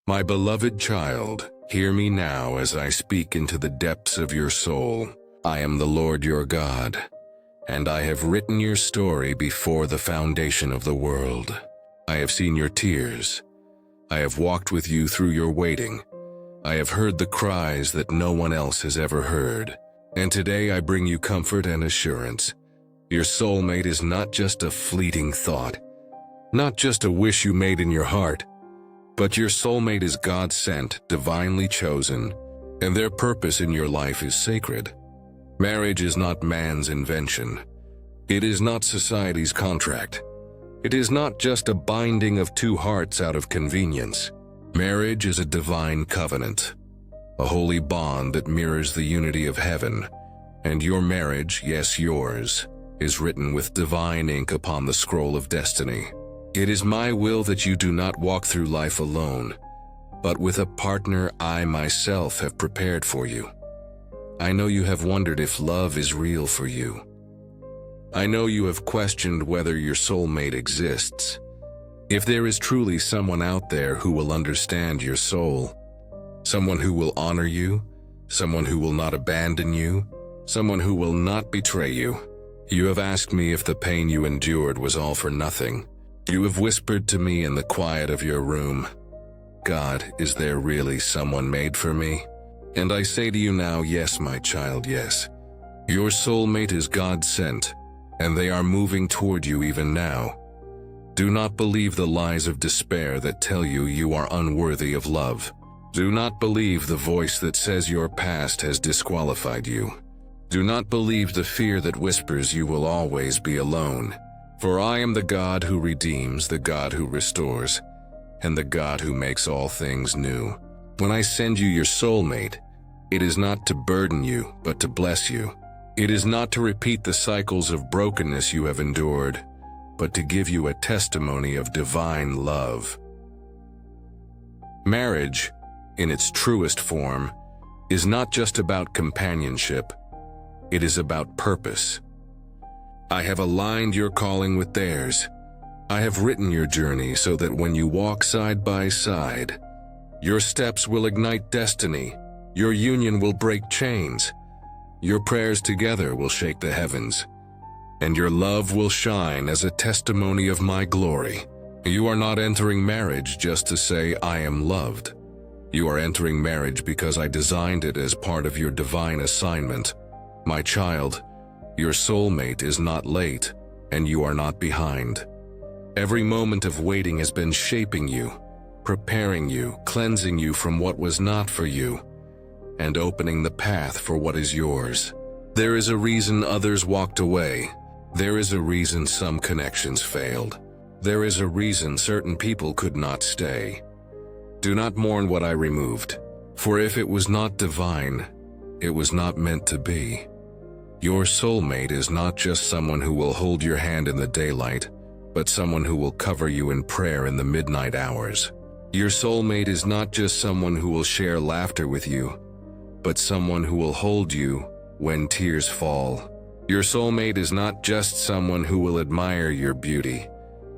My beloved child, hear me now as I speak into the depths of your soul. I am the Lord your God, and I have written your story before the foundation of the world. I have seen your tears. I have walked with you through your waiting. I have heard the cries that no one else has ever heard. And today I bring you comfort and assurance. Your soulmate is not just a fleeting thought, not just a wish you made in your heart, but your soulmate is God-sent, divinely chosen, and their purpose in your life is sacred. Marriage is not man's invention. It is not society's contract. It is not just a binding of two hearts out of convenience. Marriage is a divine covenant, a holy bond that mirrors the unity of heaven, and your marriage, yes, yours, is written with divine ink upon the scroll of destiny. It is my will that you do not walk through life alone, but with a partner I myself have prepared for you. I know you have wondered if love is real for you. I know you have questioned whether your soulmate exists. If there is truly someone out there who will understand your soul, someone who will honor you, someone who will not abandon you, someone who will not betray you. You have asked me if the pain you endured was all for nothing. You have whispered to me in the quiet of your room, God, is there really someone made for me? And I say to you now, yes, my child, yes. Your soulmate is God-sent, and they are moving toward you even now. Do not believe the lies of despair that tell you you are unworthy of love. Do not believe the voice that says your past has disqualified you. Do not believe the fear that whispers you will always be alone. For I am the God who redeems, the God who restores, and the God who makes all things new. When I send you your soulmate, it is not to burden you, but to bless you. It is not to repeat the cycles of brokenness you have endured, but to give you a testimony of divine love. Marriage, in its truest form, is not just about companionship. It is about purpose. I have aligned your calling with theirs. I have written your journey so that when you walk side by side, your steps will ignite destiny, your union will break chains, your prayers together will shake the heavens, and your love will shine as a testimony of my glory. You are not entering marriage just to say, I am loved. You are entering marriage because I designed it as part of your divine assignment. My child, your soulmate is not late, and you are not behind. Every moment of waiting has been shaping you, preparing you, cleansing you from what was not for you, and opening the path for what is yours. There is a reason others walked away. There is a reason some connections failed. There is a reason certain people could not stay. Do not mourn what I removed, for if it was not divine, it was not meant to be. Your soulmate is not just someone who will hold your hand in the daylight, but someone who will cover you in prayer in the midnight hours. Your soulmate is not just someone who will share laughter with you, but someone who will hold you when tears fall. Your soulmate is not just someone who will admire your beauty,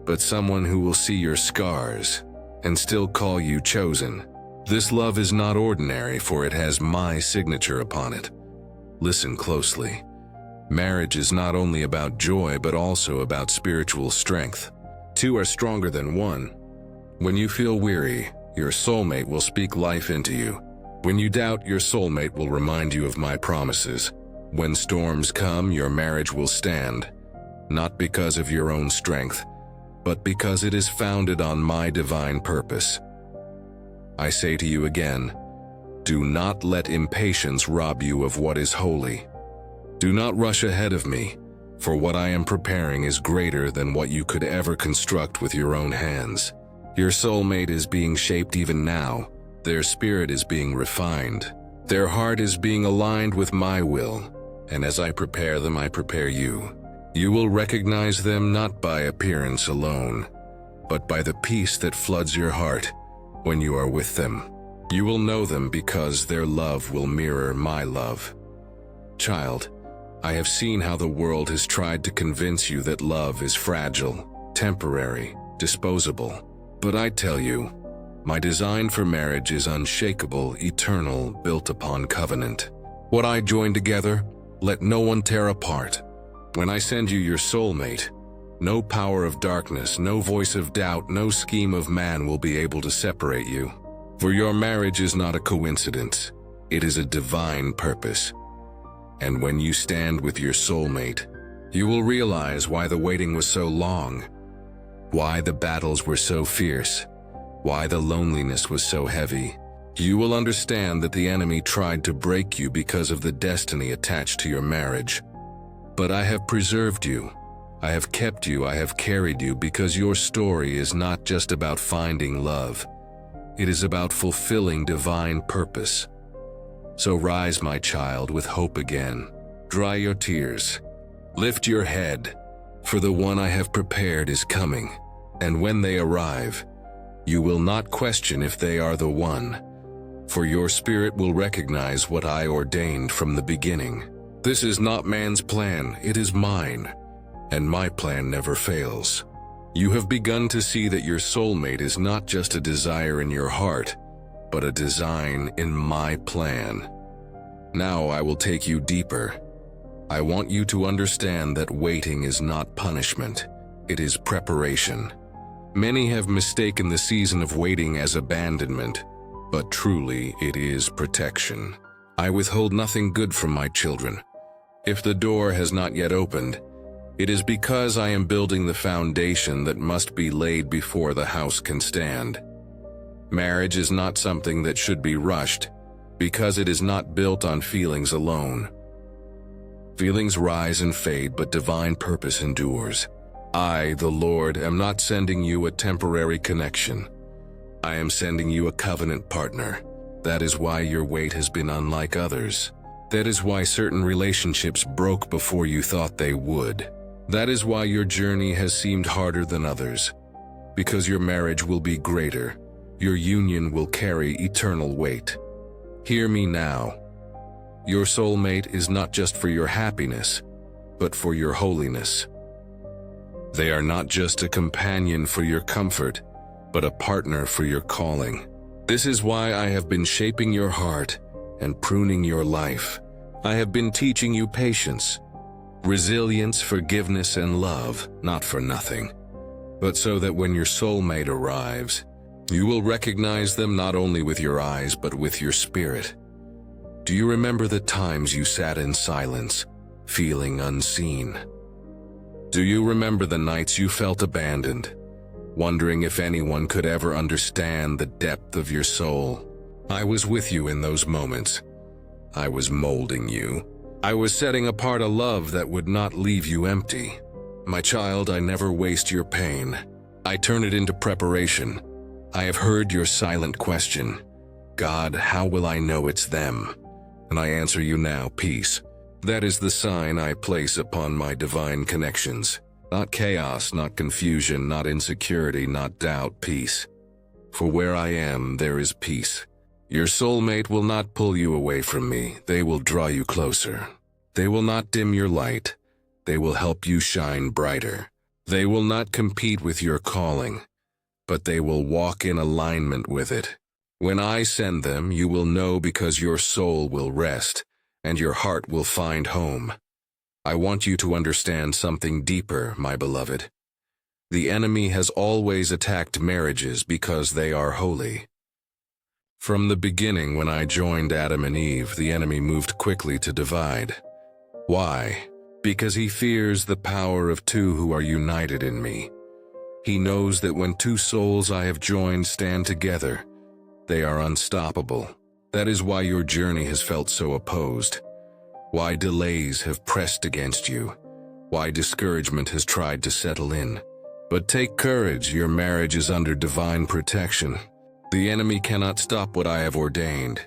but someone who will see your scars and still call you chosen. This love is not ordinary, for it has my signature upon it. Listen closely. Marriage is not only about joy, but also about spiritual strength. Two are stronger than one. When you feel weary, your soulmate will speak life into you. When you doubt, your soulmate will remind you of my promises. When storms come, your marriage will stand, not because of your own strength, but because it is founded on my divine purpose. I say to you again, do not let impatience rob you of what is holy. Do not rush ahead of me, for what I am preparing is greater than what you could ever construct with your own hands. Your soulmate is being shaped even now. Their spirit is being refined. Their heart is being aligned with my will, and as I prepare them, I prepare you. You will recognize them not by appearance alone, but by the peace that floods your heart when you are with them. You will know them because their love will mirror my love. Child, I have seen how the world has tried to convince you that love is fragile, temporary, disposable. But I tell you, My design for marriage is unshakable, eternal, built upon covenant. What I join together, let no one tear apart. When I send you your soulmate, no power of darkness, no voice of doubt, no scheme of man will be able to separate you. For your marriage is not a coincidence. It is a divine purpose. And when you stand with your soulmate, you will realize why the waiting was so long, why the battles were so fierce, why the loneliness was so heavy. You will understand that the enemy tried to break you because of the destiny attached to your marriage. But I have preserved you. I have kept you. I have carried you because your story is not just about finding love. It is about fulfilling divine purpose. So rise, my child, with hope again. Dry your tears. Lift your head, for the one I have prepared is coming. And when they arrive, you will not question if they are the one, for your spirit will recognize what I ordained from the beginning. This is not man's plan, it is mine, and my plan never fails. You have begun to see that your soulmate is not just a desire in your heart, but a design in my plan. Now I will take you deeper. I want you to understand that waiting is not punishment, it is preparation. Many have mistaken the season of waiting as abandonment, but truly it is protection. I withhold nothing good from my children. If the door has not yet opened, it is because I am building the foundation that must be laid before the house can stand. Marriage is not something that should be rushed, because it is not built on feelings alone. Feelings rise and fade, but divine purpose endures. I, the Lord, am not sending you a temporary connection. I am sending you a covenant partner. That is why your wait has been unlike others. That is why certain relationships broke before you thought they would. That is why your journey has seemed harder than others. Because your marriage will be greater. Your union will carry eternal weight. Hear me now. Your soulmate is not just for your happiness, but for your holiness. They are not just a companion for your comfort, but a partner for your calling. This is why I have been shaping your heart and pruning your life. I have been teaching you patience, resilience, forgiveness, and love, not for nothing, but so that when your soulmate arrives, you will recognize them not only with your eyes, but with your spirit. Do you remember the times you sat in silence, feeling unseen? Do you remember the nights you felt abandoned, wondering if anyone could ever understand the depth of your soul? I was with you in those moments. I was molding you. I was setting apart a love that would not leave you empty. My child, I never waste your pain. I turn it into preparation. I have heard your silent question. God, how will I know it's them? And I answer you now, peace. That is the sign I place upon my divine connections. Not chaos, not confusion, not insecurity, not doubt, peace. For where I am, there is peace. Your soulmate will not pull you away from me. They will draw you closer. They will not dim your light. They will help you shine brighter. They will not compete with your calling, but they will walk in alignment with it. When I send them, you will know because your soul will rest, and your heart will find home. I want you to understand something deeper, my beloved. The enemy has always attacked marriages because they are holy. From the beginning, when I joined Adam and Eve, the enemy moved quickly to divide. Why? Because he fears the power of two who are united in me. He knows that when two souls I have joined stand together, they are unstoppable. That is why your journey has felt so opposed. Why delays have pressed against you. Why discouragement has tried to settle in. But take courage, your marriage is under divine protection. The enemy cannot stop what I have ordained.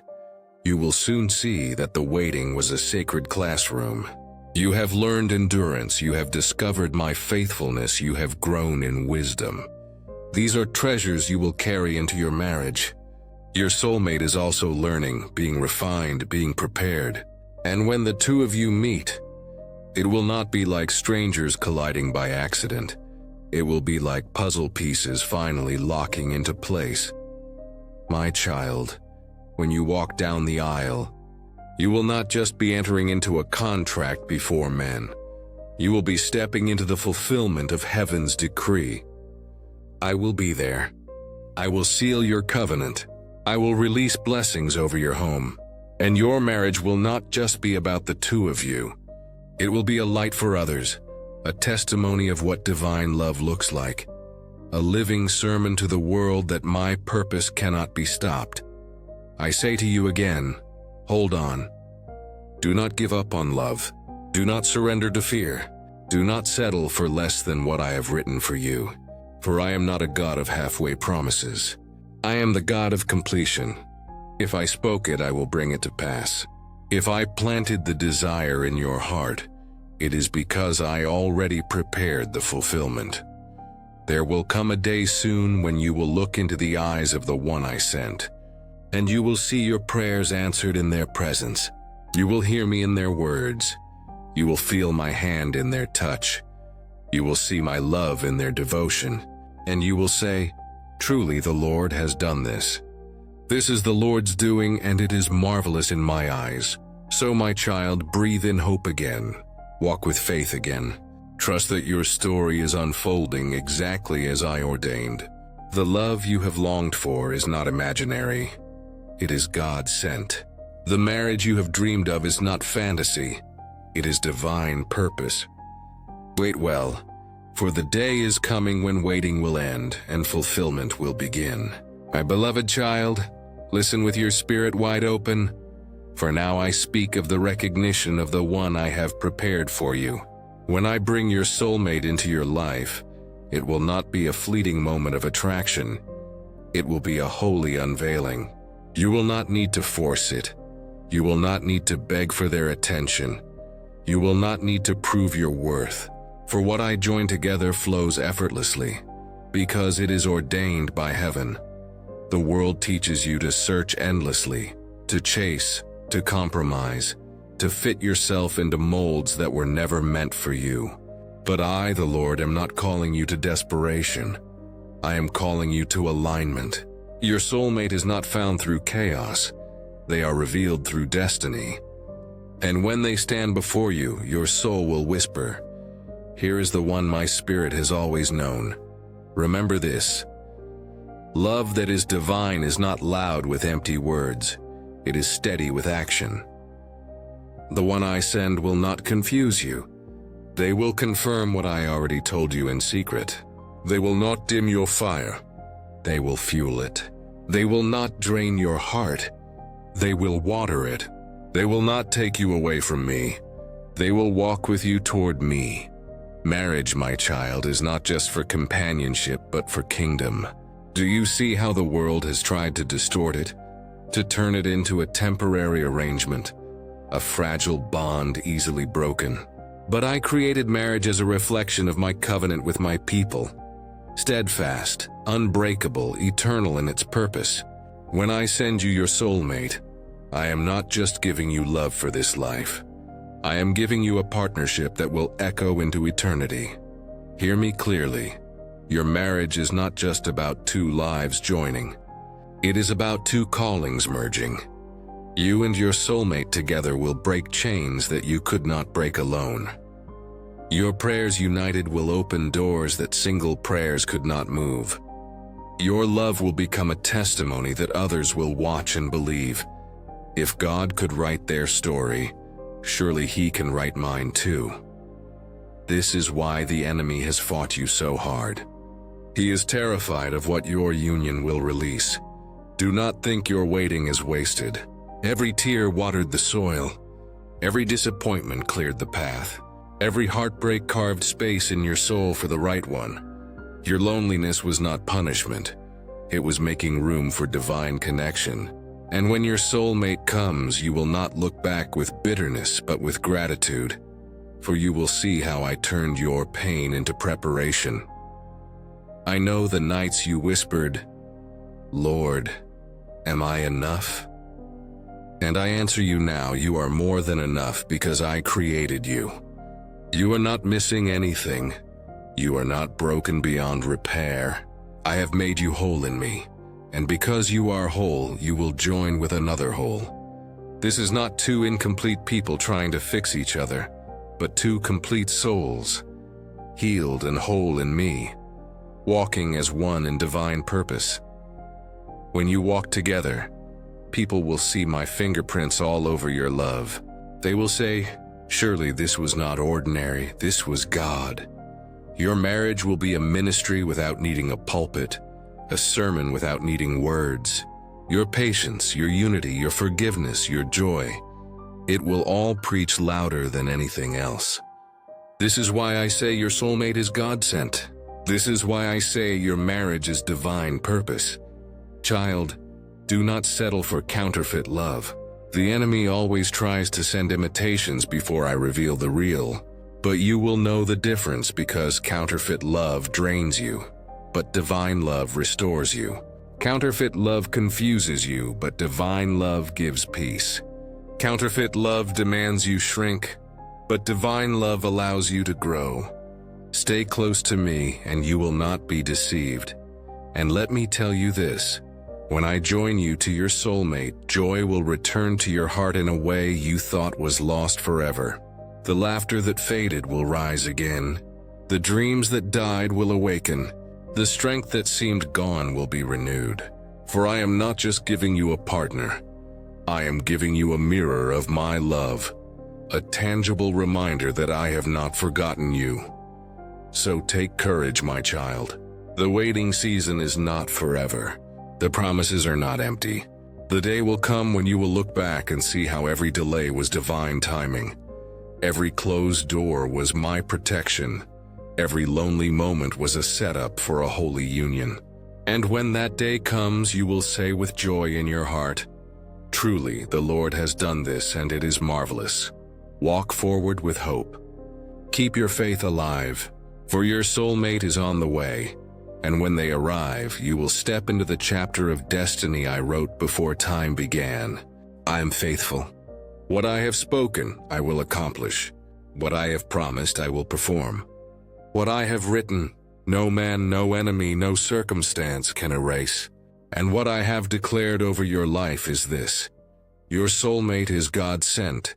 You will soon see that the waiting was a sacred classroom. You have learned endurance, you have discovered my faithfulness, you have grown in wisdom. These are treasures you will carry into your marriage. Your soulmate is also learning, being refined, being prepared. And when the two of you meet, it will not be like strangers colliding by accident. It will be like puzzle pieces finally locking into place. My child, when you walk down the aisle, you will not just be entering into a contract before men. You will be stepping into the fulfillment of heaven's decree. I will be there. I will seal your covenant. I will release blessings over your home. And your marriage will not just be about the two of you. It will be a light for others, a testimony of what divine love looks like, a living sermon to the world that my purpose cannot be stopped. I say to you again, hold on. Do not give up on love. Do not surrender to fear. Do not settle for less than what I have written for you. For I am not a God of halfway promises. I am the God of completion. If I spoke it, I will bring it to pass. If I planted the desire in your heart, it is because I already prepared the fulfillment. There will come a day soon when you will look into the eyes of the one I sent, and you will see your prayers answered in their presence. You will hear me in their words. You will feel my hand in their touch. You will see my love in their devotion, and you will say, truly the Lord has done this. This is the Lord's doing, and it is marvelous in my eyes. So my child, breathe in hope again. Walk with faith again. Trust that your story is unfolding exactly as I ordained. The love you have longed for is not imaginary. It is God sent. The marriage you have dreamed of is not fantasy. It is divine purpose. Wait well, for the day is coming when waiting will end and fulfillment will begin. My beloved child, listen with your spirit wide open, for now I speak of the recognition of the one I have prepared for you. When I bring your soulmate into your life, it will not be a fleeting moment of attraction. It will be a holy unveiling. You will not need to force it. You will not need to beg for their attention. You will not need to prove your worth. For what I join together flows effortlessly, because it is ordained by heaven. The world teaches you to search endlessly, to chase, to compromise, to fit yourself into molds that were never meant for you. But I, the Lord, am not calling you to desperation. I am calling you to alignment. Your soulmate is not found through chaos. They are revealed through destiny. And when they stand before you, your soul will whisper, here is the one my spirit has always known. Remember this. Love that is divine is not loud with empty words. It is steady with action. The one I send will not confuse you. They will confirm what I already told you in secret. They will not dim your fire. They will fuel it. They will not drain your heart. They will water it. They will not take you away from me. They will walk with you toward me. Marriage, my child, is not just for companionship, but for kingdom. Do you see how the world has tried to distort it? To turn it into a temporary arrangement, a fragile bond easily broken. But I created marriage as a reflection of my covenant with my people. Steadfast, unbreakable, eternal in its purpose. When I send you your soulmate, I am not just giving you love for this life. I am giving you a partnership that will echo into eternity. Hear me clearly. Your marriage is not just about two lives joining. It is about two callings merging. You and your soulmate together will break chains that you could not break alone. Your prayers united will open doors that single prayers could not move. Your love will become a testimony that others will watch and believe. If God could write their story, surely He can write mine too. This is why the enemy has fought you so hard. He is terrified of what your union will release. Do not think your waiting is wasted. Every tear watered the soil. Every disappointment cleared the path. Every heartbreak carved space in your soul for the right one. Your loneliness was not punishment. It was making room for divine connection. And when your soulmate comes, you will not look back with bitterness, but with gratitude. For you will see how I turned your pain into preparation. I know the nights you whispered, Lord, am I enough? And I answer you now, you are more than enough because I created you. You are not missing anything. You are not broken beyond repair. I have made you whole in me, And because you are whole, you will join with another whole. This is not two incomplete people trying to fix each other, but two complete souls, healed and whole in me, walking as one in divine purpose. When you walk together, people will see my fingerprints all over your love. They will say, "Surely this was not ordinary, this was God." Your marriage will be a ministry without needing a pulpit, a sermon without needing words. Your patience, your unity, your forgiveness, your joy, it will all preach louder than anything else. This is why I say your soulmate is God-sent. This is why I say your marriage is divine purpose. Child, do not settle for counterfeit love. The enemy always tries to send imitations before I reveal the real. But you will know the difference because counterfeit love drains you, but divine love restores you. Counterfeit love confuses you, but divine love gives peace. Counterfeit love demands you shrink, but divine love allows you to grow. Stay close to me and you will not be deceived. And let me tell you this, when I join you to your soulmate, joy will return to your heart in a way you thought was lost forever. The laughter that faded will rise again. The dreams that died will awaken. The strength that seemed gone will be renewed. For I am not just giving you a partner. I am giving you a mirror of my love, a tangible reminder that I have not forgotten you. So take courage, my child. The waiting season is not forever. The promises are not empty. The day will come when you will look back and see how every delay was divine timing. Every closed door was my protection. Every lonely moment was a setup for a holy union. And when that day comes, you will say with joy in your heart, "Truly, the Lord has done this and it is marvelous." Walk forward with hope. Keep your faith alive, for your soulmate is on the way. And when they arrive, you will step into the chapter of destiny I wrote before time began. I am faithful. What I have spoken, I will accomplish. What I have promised, I will perform. What I have written, no man, no enemy, no circumstance can erase. And what I have declared over your life is this: your soulmate is God-sent,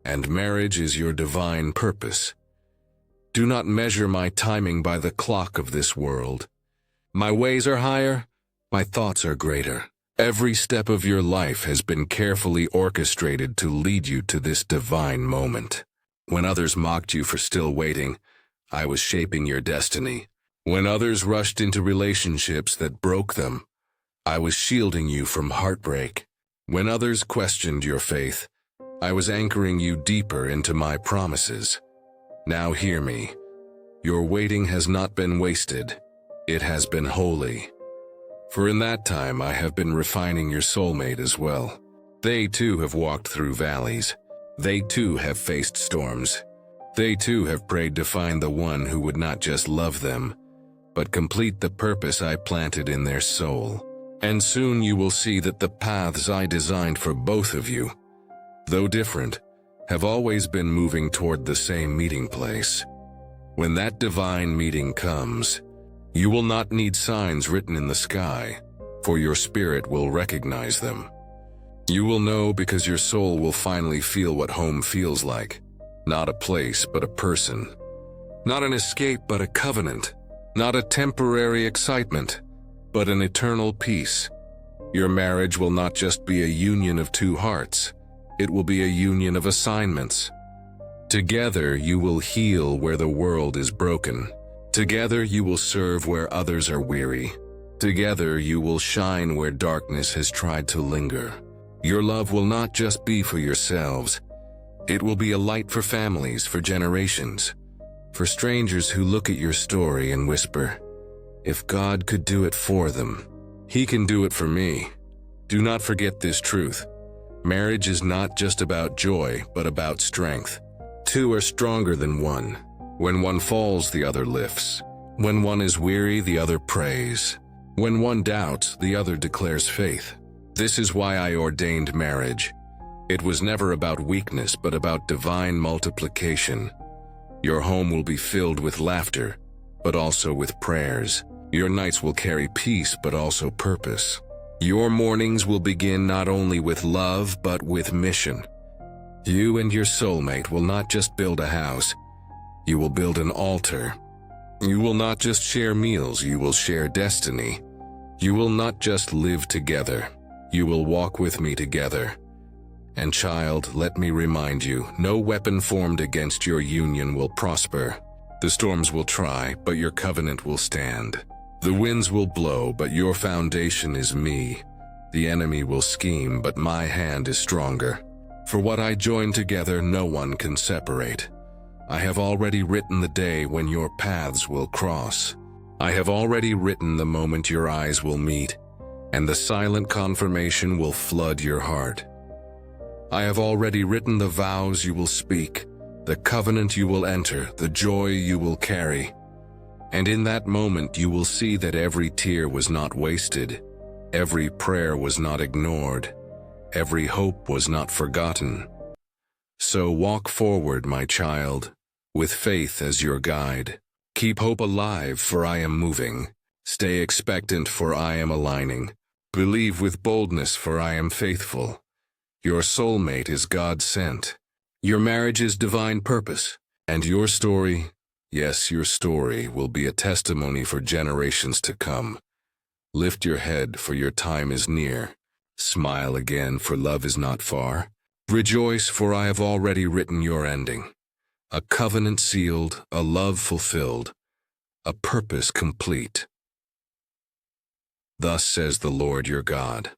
and marriage is your divine purpose. Do not measure my timing by the clock of this world. My ways are higher, my thoughts are greater. Every step of your life has been carefully orchestrated to lead you to this divine moment. When others mocked you for still waiting, I was shaping your destiny. When others rushed into relationships that broke them, I was shielding you from heartbreak. When others questioned your faith, I was anchoring you deeper into my promises. Now hear me. Your waiting has not been wasted. It has been holy. For in that time I have been refining your soulmate as well. They too have walked through valleys. They too have faced storms. They too have prayed to find the one who would not just love them, but complete the purpose I planted in their soul. And soon you will see that the paths I designed for both of you, though different, have always been moving toward the same meeting place. When that divine meeting comes, you will not need signs written in the sky, for your spirit will recognize them. You will know because your soul will finally feel what home feels like. Not a place, but a person. Not an escape, but a covenant. Not a temporary excitement, but an eternal peace. Your marriage will not just be a union of two hearts. It will be a union of assignments. Together you will heal where the world is broken. Together you will serve where others are weary. Together you will shine where darkness has tried to linger. Your love will not just be for yourselves. It will be a light for families, for generations, for strangers who look at your story and whisper, "If God could do it for them, He can do it for me." Do not forget this truth. Marriage is not just about joy, but about strength. Two are stronger than one. When one falls, the other lifts. When one is weary, the other prays. When one doubts, the other declares faith. This is why I ordained marriage. It was never about weakness, but about divine multiplication. Your home will be filled with laughter, but also with prayers. Your nights will carry peace, but also purpose. Your mornings will begin not only with love, but with mission. You and your soulmate will not just build a house, you will build an altar. You will not just share meals, you will share destiny. You will not just live together, you will walk with me together. And child, let me remind you, no weapon formed against your union will prosper. The storms will try, but your covenant will stand. The winds will blow, but your foundation is me. The enemy will scheme, but my hand is stronger. For what I join together, no one can separate. I have already written the day when your paths will cross. I have already written the moment your eyes will meet, and the silent confirmation will flood your heart. I have already written the vows you will speak, the covenant you will enter, the joy you will carry. And in that moment you will see that every tear was not wasted, every prayer was not ignored, every hope was not forgotten. So walk forward, my child, with faith as your guide. Keep hope alive, for I am moving. Stay expectant, for I am aligning. Believe with boldness, for I am faithful. Your soulmate is God sent. Your marriage is divine purpose. And your story, yes, your story, will be a testimony for generations to come. Lift your head, for your time is near. Smile again, for love is not far. Rejoice, for I have already written your ending. A covenant sealed, a love fulfilled, a purpose complete. Thus says the Lord your God.